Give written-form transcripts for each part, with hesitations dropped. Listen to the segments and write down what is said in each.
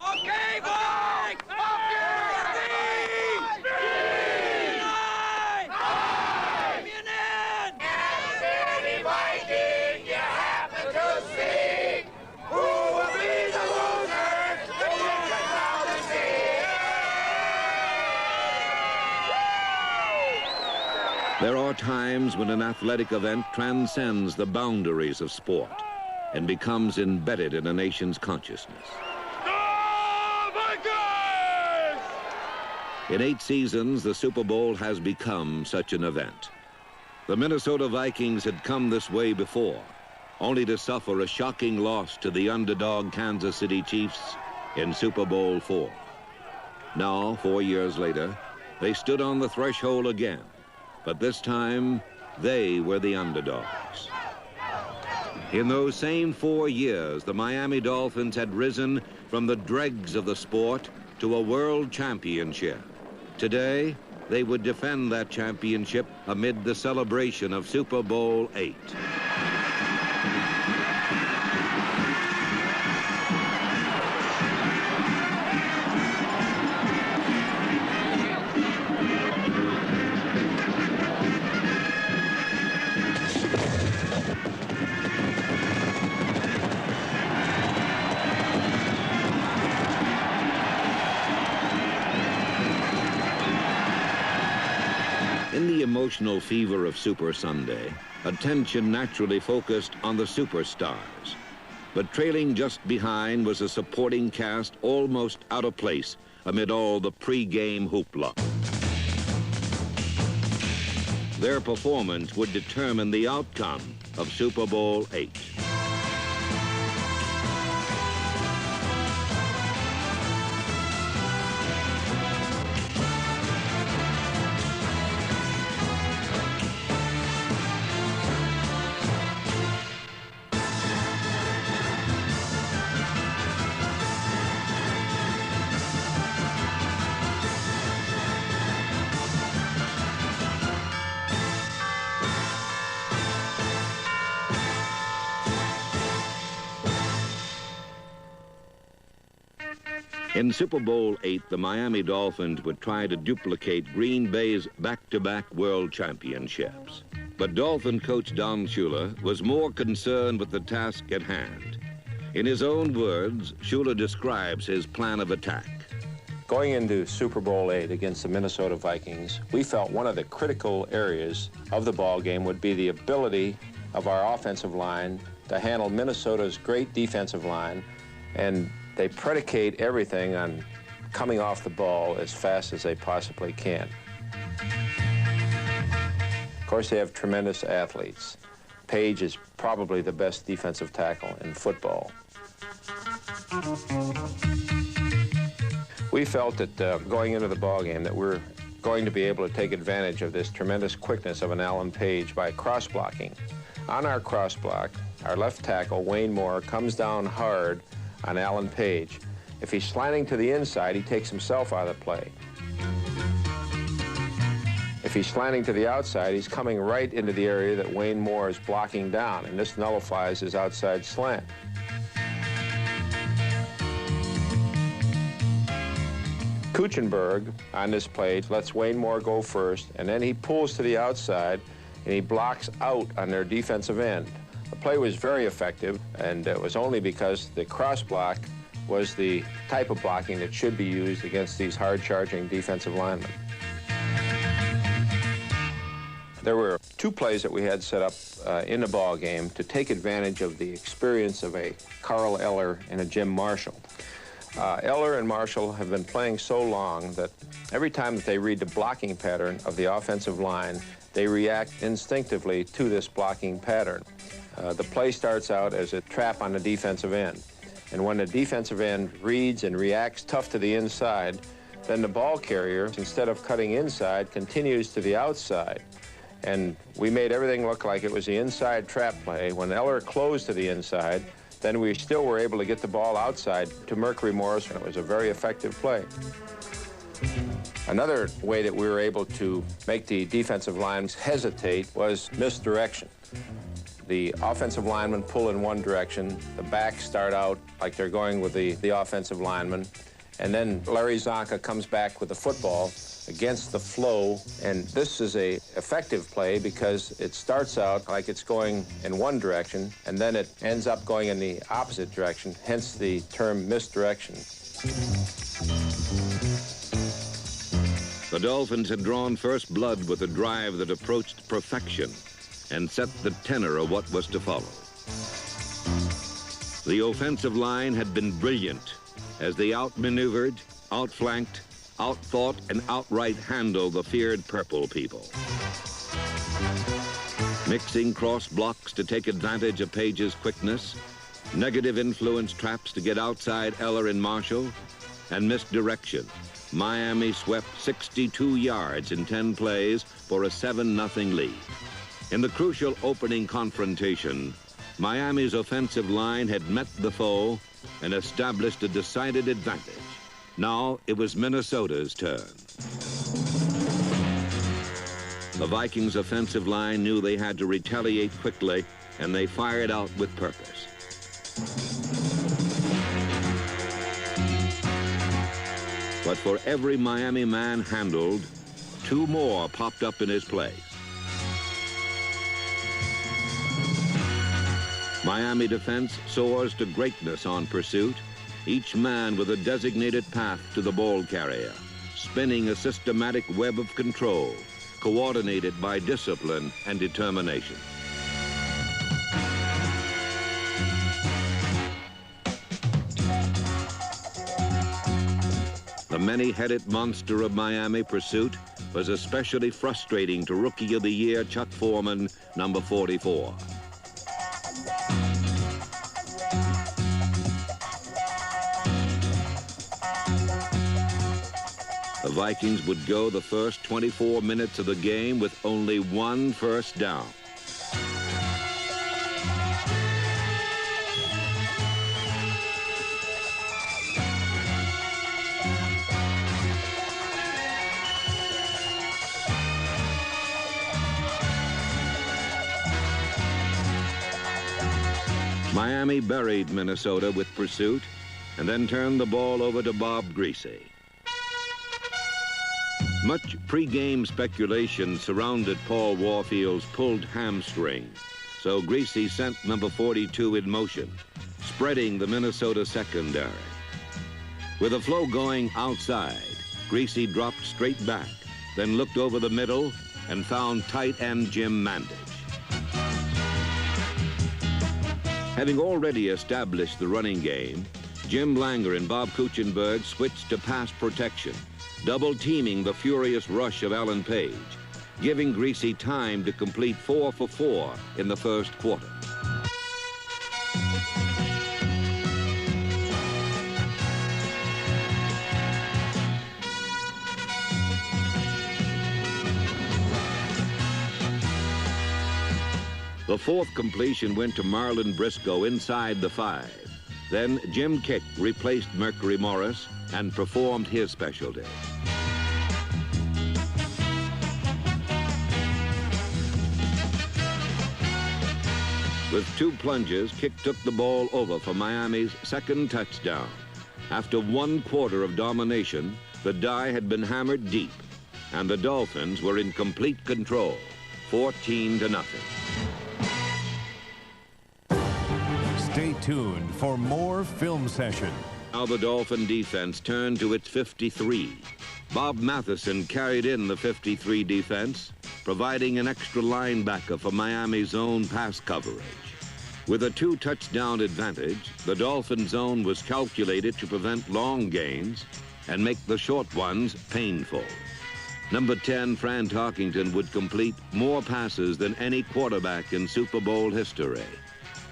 Okay, boys! There are times when an athletic event transcends the boundaries of sport and becomes embedded in a nation's consciousness. In 8 seasons, the Super Bowl has become such an event. The Minnesota Vikings had come this way before, only to suffer a shocking loss to the underdog Kansas City Chiefs in Super Bowl IV. Now, 4 years later, they stood on the threshold again. But this time, they were the underdogs. In those same 4 years, the Miami Dolphins had risen from the dregs of the sport to a world championship. Today, they would defend that championship amid the celebration of Super Bowl VIII. In the emotional fever of Super Sunday, attention naturally focused on the superstars. But trailing just behind was a supporting cast almost out of place amid all the pre-game hoopla. Their performance would determine the outcome of Super Bowl VIII. In Super Bowl VIII, the Miami Dolphins would try to duplicate Green Bay's back-to-back world championships. But Dolphin coach Don Shula was more concerned with the task at hand. In his own words, Shula describes his plan of attack. Going into Super Bowl VIII against the Minnesota Vikings, we felt one of the critical areas of the ball game would be the ability of our offensive line to handle Minnesota's great defensive line, and they predicate everything on coming off the ball as fast as they possibly can. Of course, they have tremendous athletes. Page is probably the best defensive tackle in football. We felt that going into the ball game that we're going to be able to take advantage of this tremendous quickness of an Alan Page by cross-blocking. On our cross-block, our left tackle, Wayne Moore, comes down hard on Alan Page. If he's slanting to the inside, he takes himself out of the play. If he's slanting to the outside, he's coming right into the area that Wayne Moore is blocking down, and this nullifies his outside slant. Kuchenberg, on this play, lets Wayne Moore go first, and then he pulls to the outside, and he blocks out on their defensive end. The play was very effective, and it was only because the cross block was the type of blocking that should be used against these hard-charging defensive linemen. There were 2 plays that we had set up in the ball game to take advantage of the experience of a Carl Eller and a Jim Marshall. Eller and Marshall have been playing so long that every time that they read the blocking pattern of the offensive line, they react instinctively to this blocking pattern. The play starts out as a trap on the defensive end. And when the defensive end reads and reacts tough to the inside, then the ball carrier, instead of cutting inside, continues to the outside. And we made everything look like it was the inside trap play. When Eller closed to the inside, then we still were able to get the ball outside to Mercury Morris, and it was a very effective play. Another way that we were able to make the defensive lines hesitate was misdirection. The offensive linemen pull in one direction. The backs start out like they're going with the offensive linemen. And then Larry Zonka comes back with the football against the flow. And this is a effective play because it starts out like it's going in one direction, and then it ends up going in the opposite direction, hence the term misdirection. The Dolphins had drawn first blood with a drive that approached perfection and set the tenor of what was to follow. The offensive line had been brilliant as they outmaneuvered, outflanked, outthought, and outright handled the feared purple people. Mixing cross blocks to take advantage of Page's quickness, negative influence traps to get outside Eller and Marshall, and misdirection, Miami swept 62 yards in 10 plays for a 7-0 lead. In the crucial opening confrontation, Miami's offensive line had met the foe and established a decided advantage. Now it was Minnesota's turn. The Vikings' offensive line knew they had to retaliate quickly, and they fired out with purpose. But for every Miami man handled, 2 more popped up in his place. Miami defense soars to greatness on pursuit, each man with a designated path to the ball carrier, spinning a systematic web of control, coordinated by discipline and determination. The many-headed monster of Miami pursuit was especially frustrating to Rookie of the Year Chuck Foreman, number 44. The Vikings would go the first 24 minutes of the game with only 1 first down. Miami buried Minnesota with pursuit and then turned the ball over to Bob Greasy. Much pre-game speculation surrounded Paul Warfield's pulled hamstring, so Greasy sent number 42 in motion, spreading the Minnesota secondary. With the flow going outside, Greasy dropped straight back, then looked over the middle and found tight end Jim Mandich. Having already established the running game, Jim Langer and Bob Kuchenberg switched to pass protection, double-teaming the furious rush of Alan Page, giving Greasy time to complete 4 for 4 in the first quarter. The 4th completion went to Marlon Briscoe inside the 5. Then Jim Kick replaced Mercury Morris and performed his specialty. With 2 plunges, Kick took the ball over for Miami's 2nd touchdown. After 1 quarter of domination, the die had been hammered deep, and the Dolphins were in complete control, 14-0. Stay tuned for more Film Session. Now the Dolphin defense turned to its 53. Bob Matheson carried in the 53 defense, providing an extra linebacker for Miami's zone pass coverage. With a 2-touchdown advantage, the Dolphin zone was calculated to prevent long gains and make the short ones painful. Number 10, Fran Tarkington, would complete more passes than any quarterback in Super Bowl history.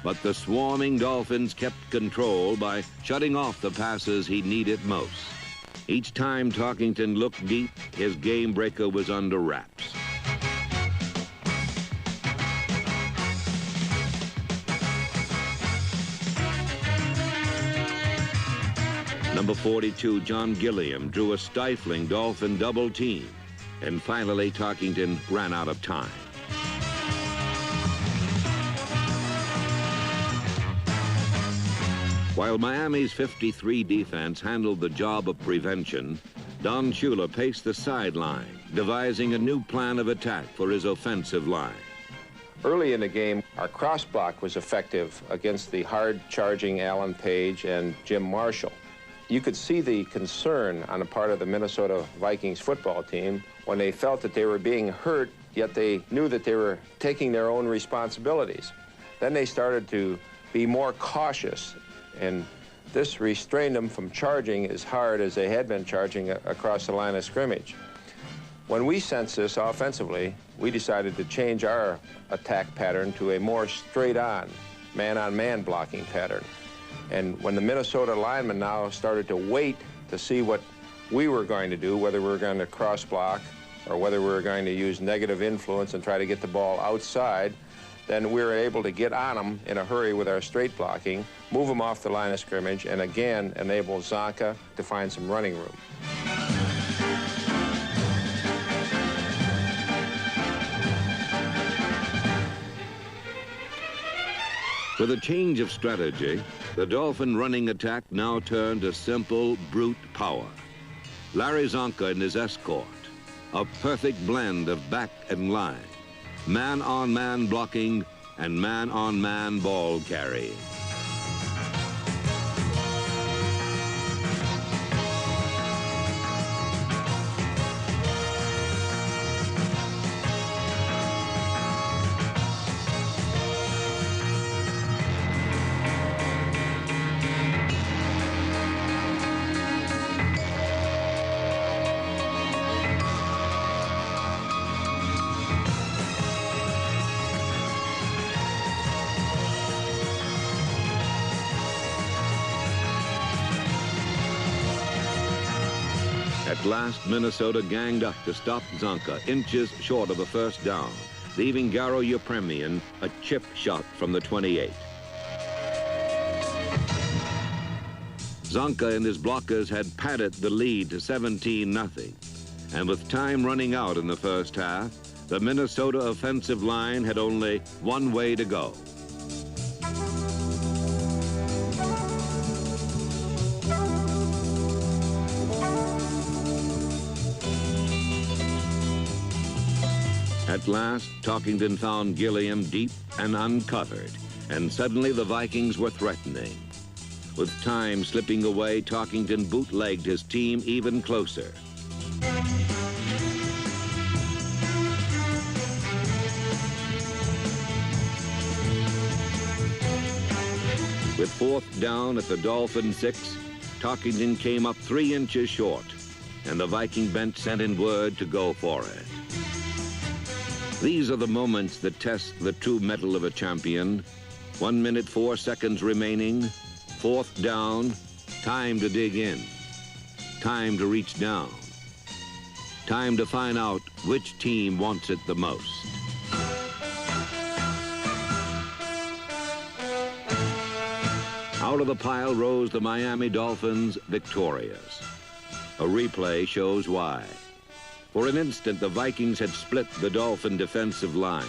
But the swarming Dolphins kept control by shutting off the passes he needed most. Each time Tarkington looked deep, his game breaker was under wraps. Number 42, John Gilliam, drew a stifling Dolphin double team, and finally Tarkington ran out of time. While Miami's 53 defense handled the job of prevention, Don Shula paced the sideline, devising a new plan of attack for his offensive line. Early in the game, our cross block was effective against the hard-charging Alan Page and Jim Marshall. You could see the concern on the part of the Minnesota Vikings football team when they felt that they were being hurt, yet they knew that they were taking their own responsibilities. Then they started to be more cautious, and this restrained them from charging as hard as they had been charging across the line of scrimmage. When we sensed this offensively, we decided to change our attack pattern to a more straight-on, man-on-man blocking pattern. And when the Minnesota linemen now started to wait to see what we were going to do, whether we were going to cross-block or whether we were going to use negative influence and try to get the ball outside, then we were able to get on them in a hurry with our straight blocking, move them off the line of scrimmage, and again enable Zonka to find some running room. With a change of strategy, the Dolphin running attack now turned to simple, brute power. Larry Zonka and his escort, a perfect blend of back and line, man-on-man blocking and man-on-man ball carrying. At last, Minnesota ganged up to stop Zonka, inches short of a first down, leaving Garo Yepremian a chip shot from the 28. Zonka and his blockers had padded the lead to 17-0, and with time running out in the first half, the Minnesota offensive line had only one way to go. At last, Talkington found Gilliam deep and uncovered, and suddenly the Vikings were threatening. With time slipping away, Talkington bootlegged his team even closer. With fourth down at the Dolphin 6, Talkington came up 3 inches short, and the Viking bench sent in word to go for it. These are the moments that test the true mettle of a champion. 1 minute, 4 seconds remaining, fourth down, time to dig in, time to reach down, time to find out which team wants it the most. Out of the pile rose the Miami Dolphins victorious. A replay shows why. For an instant, the Vikings had split the Dolphin defensive line,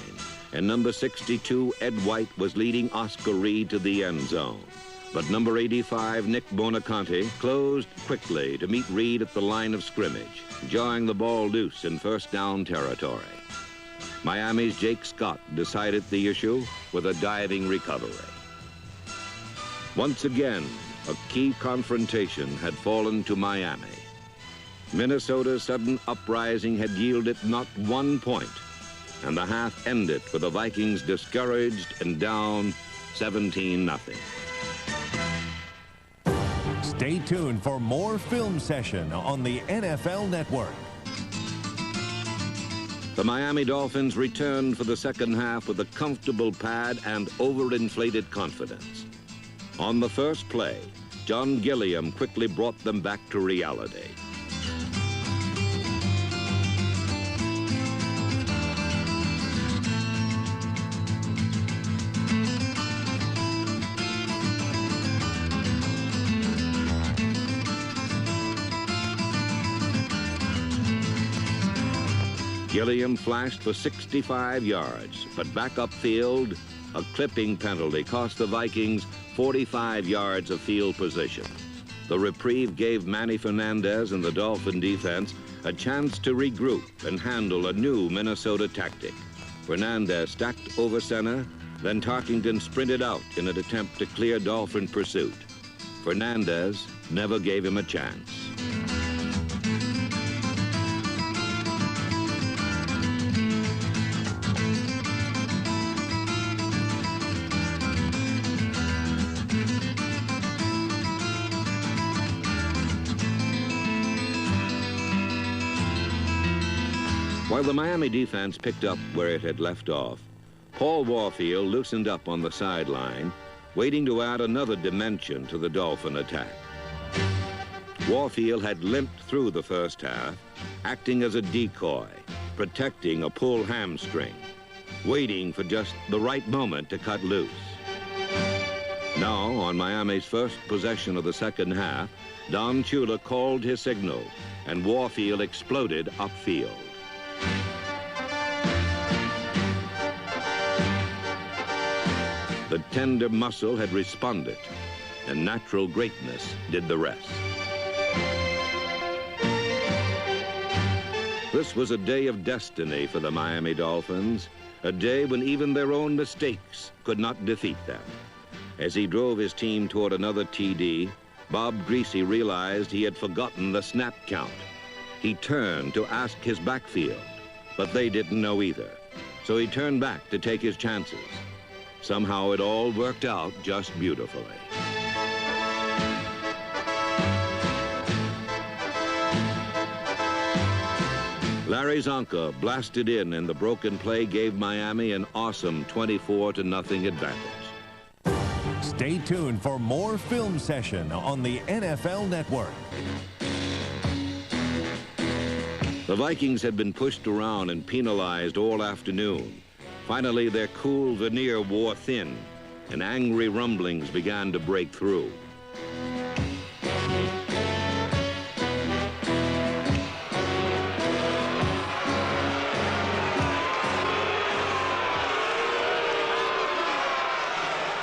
and number 62, Ed White, was leading Oscar Reed to the end zone. But number 85, Nick Bonaconte, closed quickly to meet Reed at the line of scrimmage, jawing the ball loose in first down territory. Miami's Jake Scott decided the issue with a diving recovery. Once again, a key confrontation had fallen to Miami. Minnesota's sudden uprising had yielded not 1 point, and the half ended with the Vikings discouraged and down 17-0. Stay tuned for more Film Session on the NFL Network. The Miami Dolphins returned for the second half with a comfortable pad and overinflated confidence. On the first play, John Gilliam quickly brought them back to reality. Gilliam flashed for 65 yards, but back upfield, a clipping penalty cost the Vikings 45 yards of field position. The reprieve gave Manny Fernandez and the Dolphin defense a chance to regroup and handle a new Minnesota tactic. Fernandez stacked over center, then Tarkington sprinted out in an attempt to clear Dolphin pursuit. Fernandez never gave him a chance. While the Miami defense picked up where it had left off, Paul Warfield loosened up on the sideline, waiting to add another dimension to the Dolphin attack. Warfield had limped through the first half, acting as a decoy, protecting a pulled hamstring, waiting for just the right moment to cut loose. Now, on Miami's first possession of the second half, Don Chula called his signal, and Warfield exploded upfield. The tender muscle had responded, and natural greatness did the rest. This was a day of destiny for the Miami Dolphins, a day when even their own mistakes could not defeat them. As he drove his team toward another TD, Bob Greasy realized he had forgotten the snap count. He turned to ask his backfield, but they didn't know either, so he turned back to take his chances. Somehow it all worked out just beautifully. Larry Zonka blasted in, and the broken play gave Miami an awesome 24-0 advantage. Stay tuned for more Film Session on the NFL Network. The Vikings had been pushed around and penalized all afternoon. Finally, their cool veneer wore thin, and angry rumblings began to break through.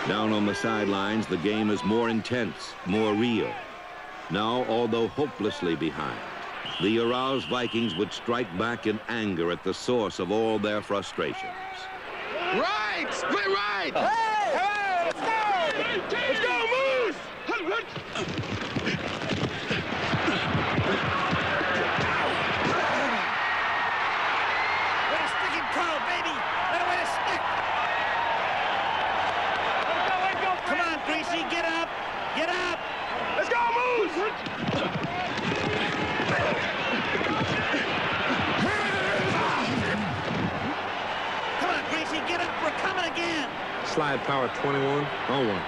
Down on the sidelines, the game is more intense, more real. Now, although hopelessly behind, the aroused Vikings would strike back in anger at the source of all their frustrations. Right! Split right! Hey! Hey! Let's go! Let's go, Moose! Way to stick it, Carl, baby! Way to stick! Come on, Greasy, get up! Get up! Let's go, Moose! Get up, we're coming again. Slide power 21 on one.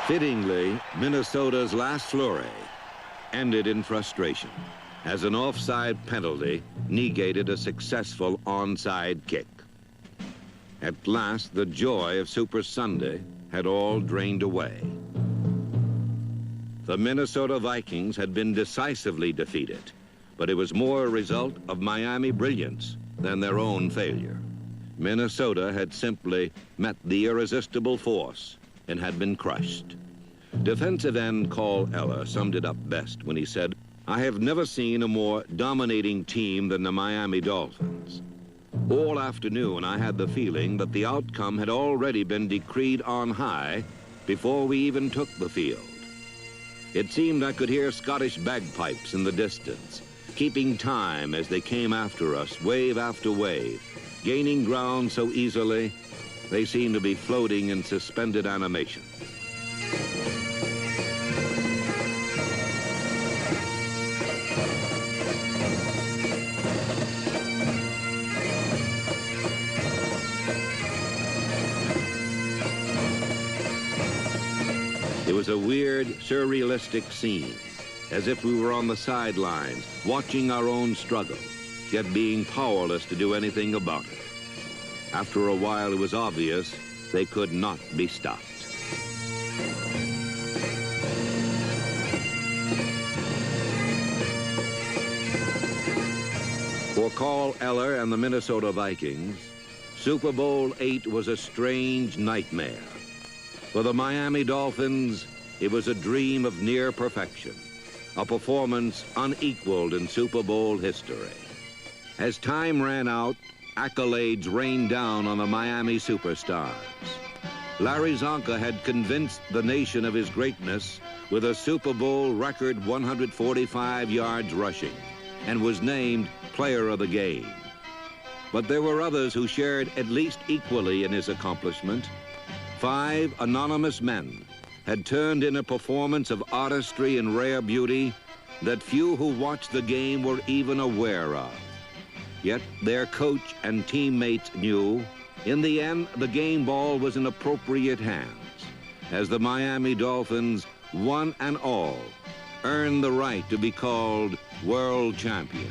Fittingly, Minnesota's last flurry ended in frustration as an offside penalty negated a successful onside kick. At last, the joy of Super Sunday had all drained away. The Minnesota Vikings had been decisively defeated, but it was more a result of Miami brilliance than their own failure. Minnesota had simply met the irresistible force and had been crushed. Defensive end Carl Eller summed it up best when he said, "I have never seen a more dominating team than the Miami Dolphins. All afternoon, I had the feeling that the outcome had already been decreed on high before we even took the field. It seemed I could hear Scottish bagpipes in the distance, keeping time as they came after us, wave after wave, gaining ground so easily, they seemed to be floating in suspended animation. It was a weird, surrealistic scene, as if we were on the sidelines, watching our own struggle, yet being powerless to do anything about it. After a while, it was obvious they could not be stopped. For Carl Eller and the Minnesota Vikings, Super Bowl VIII was a strange nightmare. For the Miami Dolphins, it was a dream of near perfection, a performance unequaled in Super Bowl history. As time ran out, accolades rained down on the Miami superstars. Larry Zonka had convinced the nation of his greatness with a Super Bowl record 145 yards rushing and was named Player of the Game. But there were others who shared at least equally in his accomplishment. 5 anonymous men had turned in a performance of artistry and rare beauty that few who watched the game were even aware of. Yet their coach and teammates knew, in the end, the game ball was in appropriate hands, as the Miami Dolphins, one and all, earned the right to be called world champions.